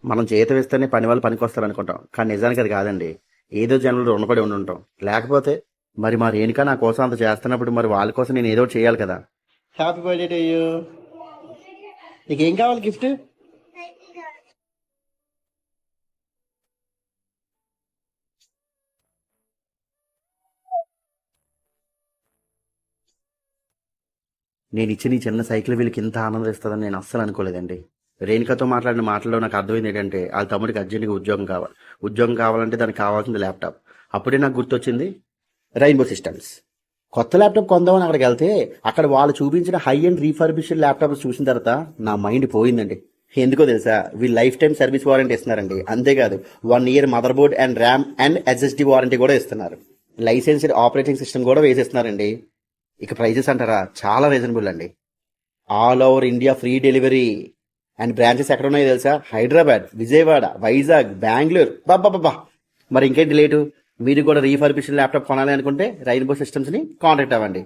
మనం జీతం ఇస్తేనే పని వాళ్ళు పనికొస్తారు అనుకుంటాం, కానీ నిజానికి అది కాదండి. ఏదో జనంలో రుణపడి ఉండి ఉంటాం. లేకపోతే మరి మా రేణుక నా కోసం అంత చేస్తున్నప్పుడు మరి వాళ్ళ కోసం నేను ఏదో ఒకటి చేయాలి కదా. Happy birthday to you. నీకేం కావాలి గిఫ్ట్? నేను ఇచ్చిన ఈ చిన్న సైకిల్ వీళ్ళకి ఇంత ఆనందం ఇస్తుందని నేను అస్సలు అనుకోలేదండి. రేణుకతో మాట్లాడిన మాటల్లో నాకు అర్థమైంది ఏంటంటే వాళ్ళ తమ్ముడికి అర్జెంట్గా ఉద్యోగం కావాలి. ఉద్యోగం కావాలంటే దానికి కావాల్సింది ల్యాప్టాప్. అప్పుడే నాకు గుర్తొచ్చింది రెయిన్బో సిస్టమ్స్. కొత్త ల్యాప్టాప్ కొందామని అక్కడికి వెళ్తే అక్కడ వాళ్ళు చూపించిన హై అండ్ రీఫర్బిష్డ్ ల్యాప్టాప్ చూసిన తర్వాత నా మైండ్ పోయిందండి. ఎందుకో తెలుసా, వీళ్ళు లైఫ్ టైం సర్వీస్ వారంటీ ఇస్తున్నారండి. అంతేకాదు 1 year mother board and RAM and SSD warranty కూడా ఇస్తున్నారు. లైసెన్స్డ్ ఆపరేటింగ్ సిస్టమ్ కూడా వేసిస్తున్నారండి. ఇక ప్రైజెస్ అంటారా, చాలా రీజనబుల్ అండి. All over India free delivery. And branches ఎక్కడ ఉన్నాయో తెలుసా? హైదరాబాద్, విజయవాడ, వైజాగ్, బెంగళూరు. బాబా మరి ఇంకేంటి లేటు? మీరు కూడా రీఫర్బిష్డ్ ల్యాప్టాప్ కొనాలి అనుకుంటే రెయిన్బో సిస్టమ్స్ని కాంటాక్ట్ అవ్వండి.